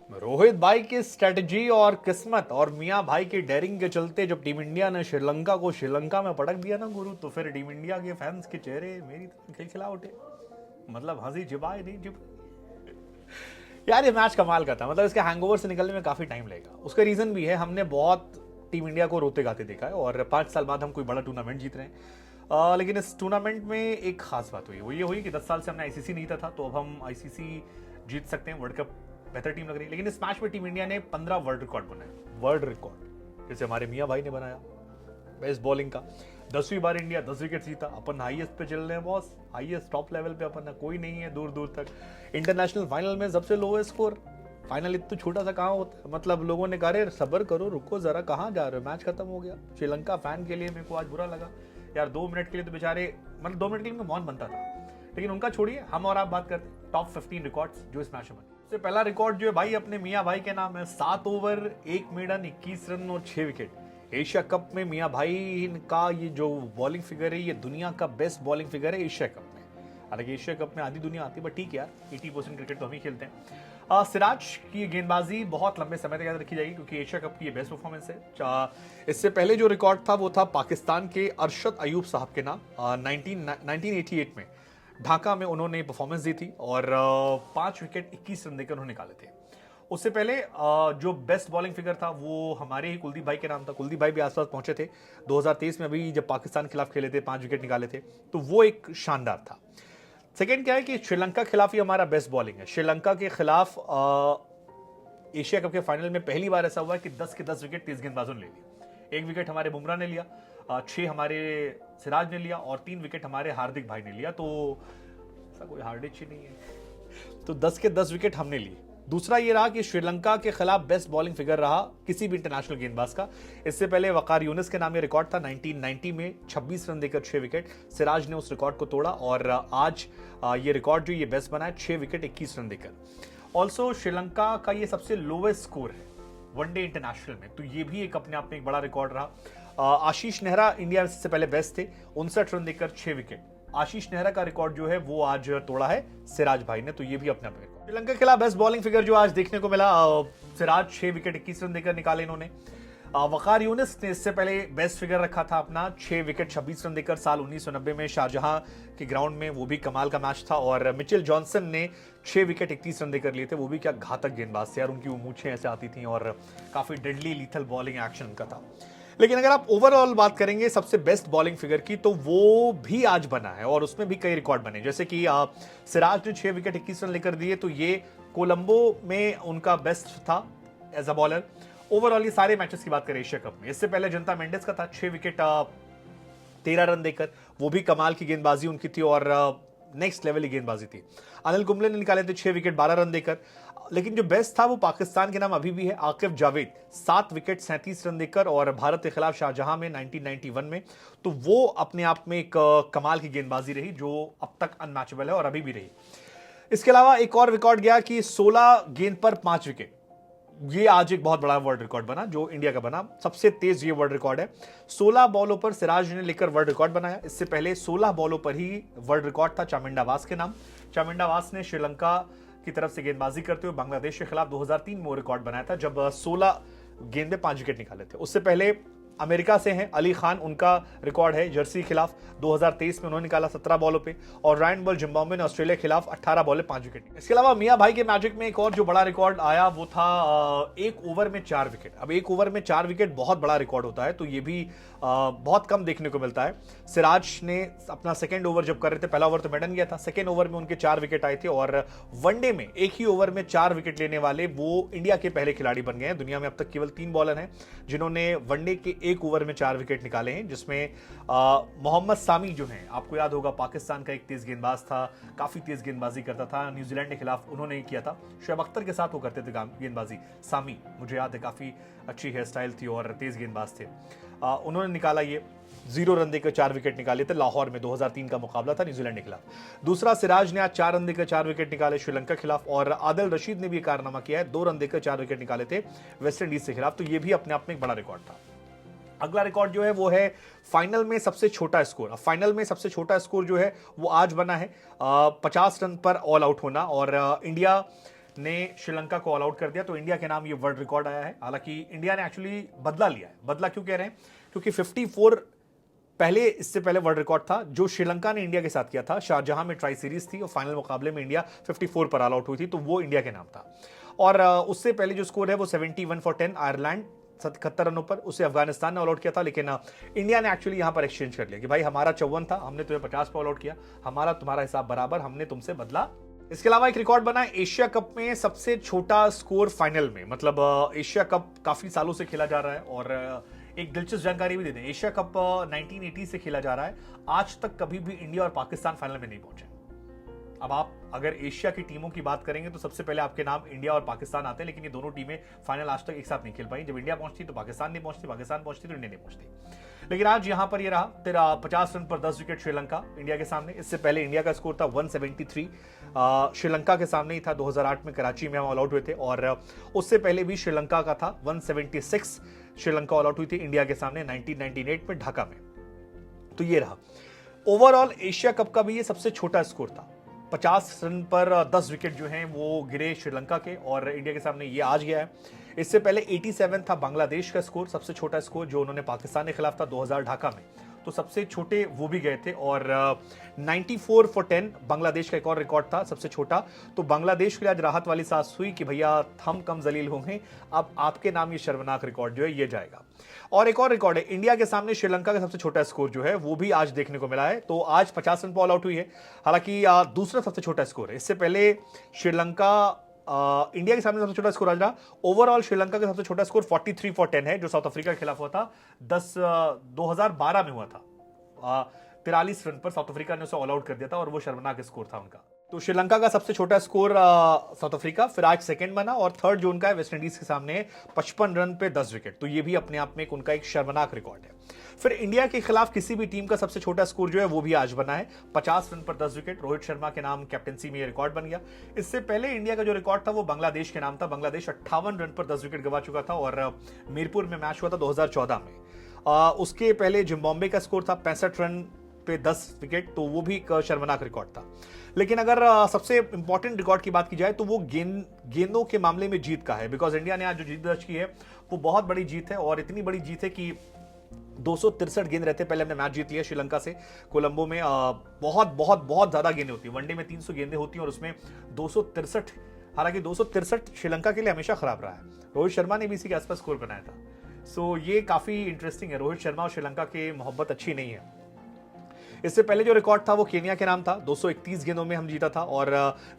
रोहित भाई की स्ट्रेटजी और किस्मत और मियां भाई की डेयरिंग के चलते जब टीम इंडिया ने श्रीलंका को श्रीलंका में पटक दिया ना गुरु, तो फिर टीम इंडिया के फैंस के चेहरे मेरी तरफ खिलखिला उठे। मतलब हंसी छिपाई नहीं छिप। यार ये मैच कमाल का था। मतलब इसके हैंगओवर से निकलने में काफी टाइम लगेगा। उसका रीजन भी है, हमने बहुत टीम इंडिया को रोते गाते देखा है और 5 साल बाद हम कोई बड़ा टूर्नामेंट जीत रहे हैं। लेकिन इस टूर्नामेंट में एक खास बात हुई, वो ये हुई कि 10 साल से हमने आईसीसी नहीं था, तो अब हम आईसीसी जीत सकते हैं। वर्ल्ड कप बेहतर टीम लग रही है। लेकिन इस मैच में टीम इंडिया ने 15 वर्ल्ड रिकॉर्ड बनाया, वर्ल्ड रिकॉर्ड, जैसे हमारे मियां भाई ने बनाया बेस्ट बॉलिंग का। 10वीं बार इंडिया 10 विकेट जीता। अपन हाईएस्ट पे चल रहे हैं बॉस, हाईएस्ट टॉप लेवल पे अपन कोई नहीं है दूर दूर तक। इंटरनेशनल फाइनल में सबसे लोवेस्ट स्कोर। फाइनल इतना छोटा सा कहाँ होता है। मतलब लोगों ने कहा रे सब्र करो, रुको जरा, कहाँ जा रहे हो, मैच खत्म हो गया। श्रीलंका फैन के लिए मेरे को आज बुरा लगा यार। 2 मिनट के लिए तो बेचारे, मतलब 2 मिनट के लिए मौन बनता था। लेकिन उनका छोड़िए, हम और आप बात करते हैं टॉप 15 रिकॉर्ड्स जो इस मैच में बने। सबसे पहला रिकॉर्ड जो है भाई अपने मियां भाई के नाम है। 7 ओवर 1 मेडन 21 रन और 6 विकेट। एशिया कप में मियां भाई का ये जो बॉलिंग फिगर है, ये दुनिया का बेस्ट बॉलिंग फिगर है एशिया कप में। हालांकि एशिया कप में आधी दुनिया आती है, बट ठीक है यार, 80% क्रिकेट तो हम ही खेलते हैं। सिराज की गेंदबाजी बहुत लंबे समय तक याद रखी जाएगी क्योंकि एशिया कप की ये बेस्ट परफॉर्मेंस है। इससे पहले जो रिकॉर्ड था वो था पाकिस्तान के अरशद अयूब साहब के नाम। 1988 में ढाका में उन्होंने परफॉर्मेंस दी थी और 5 विकेट 21 रन देकर उन्होंने निकाले थे। उससे पहले जो बेस्ट बॉलिंग फिगर था वो हमारे ही कुलदीप भाई के नाम था। कुलदीप भाई भी आसपास पहुंचे थे 2023 में, अभी जब पाकिस्तान के खिलाफ खेले थे 5 विकेट निकाले थे, तो वो एक शानदार था। सेकेंड क्या है कि श्रीलंका के खिलाफ ही हमारा बेस्ट बॉलिंग है। श्रीलंका के खिलाफ एशिया कप के फाइनल में पहली बार ऐसा हुआ है कि 10 के 10 विकेट 30 गेंदबाजों ने ले लिए। 1 विकेट हमारे बुमराह ने लिया, 6 हमारे सिराज ने लिया और 3 विकेट हमारे हार्दिक भाई ने लिया। तो ऐसा कोई हार्डिच ही नहीं है, तो 10 के 10 विकेट हमने लिए। दूसरा ये रहा कि श्रीलंका के खिलाफ बेस्ट बॉलिंग फिगर रहा किसी भी इंटरनेशनल गेंदबाज का। इससे पहले वकार यूनिस के नाम ये रिकॉर्ड था 1990 में, 26 रन देकर 6 विकेट। सिराज ने उस रिकॉर्ड को तोड़ा और आज ये रिकॉर्ड जो ये बेस्ट बना है 6 विकेट 21 रन देकर। ऑल्सो श्रीलंका का ये सबसे लोवेस्ट स्कोर है वनडे इंटरनेशनल में, तो ये भी एक अपने आप में एक बड़ा रिकॉर्ड रहा। आशीष नेहरा इंडिया से पहले बेस्ट थे, 59 रन देकर 6 विकेट। आशीष नेहरा का रिकॉर्ड जो है वो आज तोड़ा है सिराज भाई ने, तो ये भी अपने आप में रिकॉर्ड। श्रीलंका के खिलाफ बेस्ट बॉलिंग फिगर जो आज देखने को मिला, सिराज 6 विकेट 21 रन देकर निकाले इन्होंने। वकार यूनिस ने इससे पहले बेस्ट फिगर रखा था अपना 6 विकेट 26 रन देकर साल 1990 में शाहजहां के ग्राउंड में, वो भी कमाल का मैच था। और मिचेल जॉनसन ने 6 विकेट 31 रन देकर लिए थे, वो भी क्या घातक गेंदबाज थे यार। उनकी वो मूछें ऐसे आती थी और काफी डेडली लीथल बॉलिंग एक्शन उनका था। लेकिन अगर आप ओवरऑल बात करेंगे सबसे बेस्ट बॉलिंग फिगर की, तो वो भी आज बना है और उसमें भी कई रिकॉर्ड बने। जैसे कि सिराज ने 6 विकेट 21 रन लेकर दिए, तो ये कोलंबो में उनका बेस्ट था एज अ बॉलर। ओवरऑल ये सारे मैचेस की बात करें एशिया कप में। इससे पहले जनता मेंडिस का था 6 विकेट 13 रन देकर, वो भी कमाल की गेंदबाजी उनकी थी और नेक्स्ट लेवल की गेंदबाजी थी। अनिल कुंबले ने निकाले थे 6 विकेट 12 रन देकर। लेकिन जो बेस्ट था वो पाकिस्तान के नाम अभी भी है, आकिब जावेद, 7 विकेट 37 रन देकर और भारत के खिलाफ शाहजहां में 1991 में। तो वो अपने आप में एक कमाल की गेंदबाजी रही जो अब तक अनमैचेबल है और अभी भी रही। इसके अलावा एक और रिकॉर्ड गया कि 16 गेंद पर 5 विकेट, ये आज एक बहुत बड़ा वर्ल्ड रिकॉर्ड बना जो इंडिया का बना। सबसे तेज ये वर्ल्ड रिकॉर्ड है। 16 बॉलों पर सिराज ने लेकर वर्ल्ड रिकॉर्ड बनाया। इससे पहले 16 बॉलों पर ही वर्ल्ड रिकॉर्ड था चामिंडा वास के नाम। चामिंडा वास ने श्रीलंका की तरफ से गेंदबाजी करते हुए बांग्लादेश के खिलाफ 2003 में वो रिकॉर्ड बनाया था जब 16 गेंद में 5 विकेट निकाले थे। उससे पहले अमेरिका से हैं अली खान, उनका रिकॉर्ड है जर्सी के खिलाफ 2023 में उन्होंने निकाला 17 बॉलों पे। और रायन बॉल जिम्बाब्वे ने ऑस्ट्रेलिया के खिलाफ 18 बॉल 5 विकेट। इसके अलावा मियां भाई के मैजिक में एक और जो बड़ा रिकॉर्ड आया वो था 1 ओवर में 4 विकेट। अब 1 ओवर में 4 विकेट बहुत बड़ा रिकॉर्ड होता है, तो ये भी बहुत कम देखने को मिलता है। सिराज ने अपना सेकेंड ओवर जब कर रहे थे, पहला ओवर तो मेडन गया था, सेकेंड ओवर में उनके 4 विकेट आए थे और वनडे में एक ही ओवर में 4 विकेट लेने वाले वो इंडिया के पहले खिलाड़ी बन गए हैं। दुनिया में अब तक केवल 3 बॉलर हैं जिन्होंने वनडे के 1 ओवर में 4 विकेट निकाले हैं, जिसमें मोहम्मद सामी जो हैं, आपको याद होगा पाकिस्तान का एक तेज गेंदबाज था, काफी तेज गेंदबाजी करता था, न्यूजीलैंड के खिलाफ उन्होंने ही किया था। शोएब अख्तर के साथ वो करते थे गेंदबाजी। सामी, मुझे याद है, काफी अच्छी हेयर स्टाइल थी और तेज गेंदबाज थे। उन्होंने निकाला ये 0 रन देकर 4 विकेट निकाले थे। लाहौर में 2003 का मुकाबला था न्यूजीलैंड के खिलाफ। दूसरा, सिराज ने आज 4 रन देकर 4 विकेट निकाले श्रीलंका के खिलाफ और आदिल रशीद ने भी कारनामा किया है, 2 रन देकर 4 विकेट निकाले थे वेस्ट इंडीज के खिलाफ। तो ये भी अपने आप में एक बड़ा रिकॉर्ड था। अगला रिकॉर्ड जो है वो है फाइनल में सबसे छोटा स्कोर। फाइनल में सबसे छोटा स्कोर जो है वो आज बना है 50 रन पर ऑल आउट होना। और इंडिया ने श्रीलंका को ऑल आउट कर दिया, तो इंडिया के नाम ये वर्ल्ड रिकॉर्ड आया है। हालांकि इंडिया ने एक्चुअली बदला लिया है। बदला क्यों कह रहे हैं? क्योंकि 54 पहले, इससे पहले वर्ल्ड रिकॉर्ड था जो श्रीलंका ने इंडिया के साथ किया था। शारजहां में ट्राई सीरीज थी और फाइनल मुकाबले में इंडिया 54 पर ऑल आउट हुई थी, तो वो इंडिया के नाम था। और उससे पहले जो स्कोर है वो 71 फॉर 10 आयरलैंड 77 रनों पर, उसे अफगानिस्तान ने ऑल आउट किया था। लेकिन इंडिया ने एक्चुअली यहां पर एक्सचेंज कर लिया कि भाई हमारा 54 था, हमने तुम्हें 50 पर ऑल आउट किया, हमारा तुम्हारा हिसाब बराबर, हमने तुमसे बदला। इसके अलावा एक रिकॉर्ड बना एशिया कप में सबसे छोटा स्कोर फाइनल में। मतलब एशिया कप काफी सालों से खेला जा रहा है और एक दिलचस्प जानकारी भी दे दें, एशिया कप 1980 से खेला जा रहा है, आज तक कभी भी इंडिया और पाकिस्तान फाइनल में नहीं पहुंचे। अब आप अगर एशिया की टीमों की बात करेंगे तो सबसे पहले आपके नाम इंडिया और पाकिस्तान आते हैं, लेकिन ये दोनों टीमें फाइनल आज तक एक साथ नहीं खेल पाई। जब इंडिया पहुंचती तो पाकिस्तान नहीं पहुंचती, पाकिस्तान पहुंचती तो इंडिया नहीं पहुंचती। लेकिन आज यहां पर ये रहा तेरा 50 रन पर 10 विकेट श्रीलंका इंडिया के सामने। इससे पहले इंडिया का स्कोर था 173, श्रीलंका के सामने ही था। 2008 में कराची में हम ऑल आउट हुए थे और उससे पहले भी श्रीलंका का था 176, श्रीलंका ऑल आउट हुई थी इंडिया के सामने 1998 में ढाका में। तो ये रहा ओवरऑल एशिया कप का भी ये सबसे छोटा स्कोर था। 50 रन पर 10 विकेट जो हैं वो गिरे श्रीलंका के और इंडिया के सामने ये आज गया है। इससे पहले 87 था बांग्लादेश का स्कोर, सबसे छोटा स्कोर जो उन्होंने पाकिस्तान के खिलाफ था 2000 ढाका में, तो सबसे छोटे वो भी गए थे। और 94 फॉर 10 बांग्लादेश का एक और रिकॉर्ड था सबसे छोटा। तो बांग्लादेश के लिए आज राहत वाली सांस हुई कि भैया हम कम जलील होंगे, अब आपके नाम ये शर्मनाक रिकॉर्ड जो है ये जाएगा। और एक और रिकॉर्ड है इंडिया के सामने श्रीलंका का सबसे छोटा स्कोर जो है वो भी आज देखने को मिला है। तो आज 50 रन पर ऑल आउट हुई है, हालांकि दूसरा सबसे छोटा स्कोर है। इससे पहले श्रीलंका इंडिया के सामने सबसे छोटा स्कोर आज रहा। ओवरऑल श्रीलंका का सबसे छोटा स्कोर 43 फॉर 10 है जो साउथ अफ्रीका के खिलाफ हुआ था 2012 में हुआ था। 43 रन पर साउथ अफ्रीका ने उसे ऑल आउट कर दिया था और वो शर्मनाक स्कोर था उनका। तो श्रीलंका का सबसे छोटा स्कोर साउथ अफ्रीका, फिर आज सेकंड बना और थर्ड जो उनका है वेस्ट इंडीज के सामने 55 रन पे 10 विकेट। तो ये भी अपने आप में उनका एक शर्मनाक रिकॉर्ड है। फिर इंडिया के खिलाफ किसी भी टीम का सबसे छोटा स्कोर जो है वो भी आज बना है 50 रन पर 10 विकेट। रोहित शर्मा के नाम कैप्टेंसी में ये रिकॉर्ड बन गया। इससे पहले इंडिया का जो रिकॉर्ड था वो बांग्लादेश के नाम था। बांग्लादेश 58 रन पर 10 विकेट गवा चुका था और मीरपुर में मैच हुआ था 2014 में। उसके पहले जिम्बाब्वे का स्कोर था 65 रन पे 10 विकेट, तो वो भी एक शर्मनाक रिकॉर्ड था। लेकिन अगर सबसे इंपॉर्टेंट रिकॉर्ड की बात की जाए तो वो गेंदों के मामले में जीत का है। बिकॉज इंडिया ने आज जो जीत दर्ज की है वो बहुत बड़ी जीत है और इतनी बड़ी जीत है कि 263 गेंद रहते पहले हमने मैच जीत लिया श्रीलंका से कोलंबो में। बहुत बहुत बहुत ज्यादा गेंदें होती है, वनडे में 300 गेंदें होती हैं और उसमें 263, हालांकि 263 श्रीलंका के लिए हमेशा खराब रहा है। रोहित शर्मा ने भी इसी के आसपास स्कोर बनाया था। सो ये काफी इंटरेस्टिंग है। रोहित शर्मा और श्रीलंका की मोहब्बत अच्छी नहीं है। इससे पहले जो रिकॉर्ड था वो केनिया के नाम था, 231 गेंदों में हम जीता था और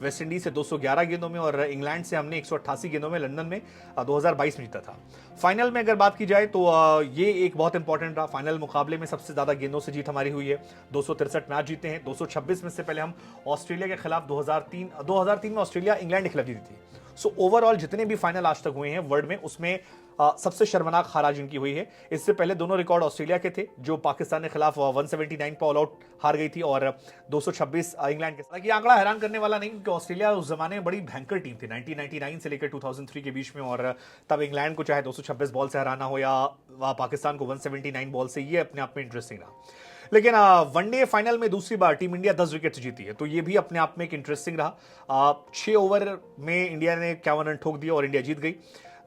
वेस्ट इंडीज से 211 गेंदों में और इंग्लैंड से हमने 188 गेंदों में लंदन में 2022 में जीता था। फाइनल में अगर बात की जाए तो ये एक बहुत इंपॉर्टेंट रहा। फाइनल मुकाबले में सबसे ज्यादा गेंदों से जीत हमारी हुई है, 263 मैच जीते हैं। 226 में से पहले हम ऑस्ट्रेलिया के खिलाफ 2003 में ऑस्ट्रेलिया इंग्लैंड के खिलाफ जीती थी। सो ओवरऑल जितने भी फाइनल आज तक हुए हैं वर्ल्ड में उसमें सबसे शर्मनाक हार जिनकी हुई है। इससे पहले दोनों रिकॉर्ड ऑस्ट्रेलिया के थे जो पाकिस्तान के खिलाफ 179 पर ऑल आउट हार गई थी और 226 इंग्लैंड के साथ। ये आंकड़ा हैरान करने वाला नहीं क्योंकि ऑस्ट्रेलिया उस जमाने में बड़ी भयंकर टीम थी 1999 से लेकर 2003 के बीच में, और तब इंग्लैंड को चाहे 226 बॉल से हराना हो या पाकिस्तान को 179 बॉल से, ये अपने आप में इंटरेस्टिंग रहा। लेकिन वनडे फाइनल में दूसरी बार टीम इंडिया 10 विकेट से जीती है, तो ये भी अपने आप में एक इंटरेस्टिंग रहा। 6 ओवर में इंडिया ने 51 रन ठोक दिया और इंडिया जीत गई।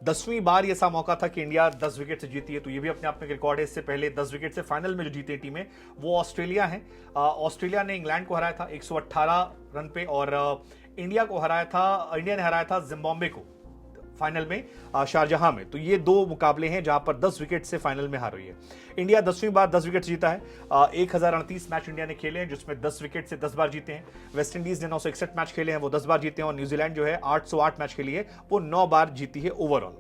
10वीं बार ऐसा मौका था कि इंडिया 10 विकेट से जीती है, तो ये भी अपने आप में एक रिकॉर्ड है। इससे पहले 10 विकेट से फाइनल में जो जीती टीमें वो ऑस्ट्रेलिया है। ऑस्ट्रेलिया ने इंग्लैंड को हराया था 118 रन पे और इंडिया ने हराया था जिम्बाब्वे को फाइनल में शारजहां में। तो ये 2 मुकाबले हैं जहां पर 10 विकेट से फाइनल में हार हुई है। इंडिया 10वीं बार 10 विकेट जीता है। 1038 मैच इंडिया ने खेले हैं जिसमें 10 विकेट से 10 बार जीते हैं। वेस्ट इंडीज ने 961 मैच खेले हैं, वो 10 बार जीते हैं और न्यूजीलैंड जो है 808 मैच खेली है, वो 9 बार जीती है ओवरऑल।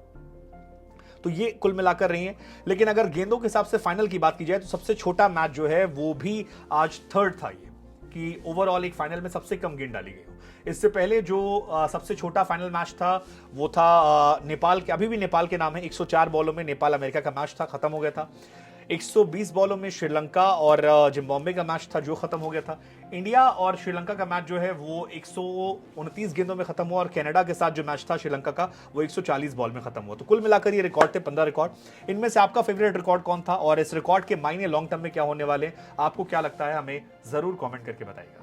तो ये कुल मिलाकर रही है। लेकिन अगर गेंदों के हिसाब से फाइनल की बात की जाए तो सबसे छोटा मैच जो है वो भी आज थर्ड था, ये कि ओवरऑल एक फाइनल में सबसे कम गेंद डाली गई हो। इससे पहले जो सबसे छोटा फाइनल मैच था वो था नेपाल के, अभी भी नेपाल के नाम है, 104 बॉलों में नेपाल अमेरिका का मैच था, खत्म हो गया था। 120 बॉलों में श्रीलंका और जिम्बाब्वे का मैच था जो खत्म हो गया था। इंडिया और श्रीलंका का मैच जो है वो 129 गेंदों में खत्म हुआ और कनाडा के साथ जो मैच था श्रीलंका का वो 140 बॉल में खत्म हुआ। तो कुल मिलाकर ये रिकॉर्ड थे 15 रिकॉर्ड। इनमें से आपका फेवरेट रिकॉर्ड कौन था और इस रिकॉर्ड के मायने लॉन्ग टर्म में क्या होने वाले, आपको क्या लगता है, हमें जरूर कॉमेंट करके बताइएगा।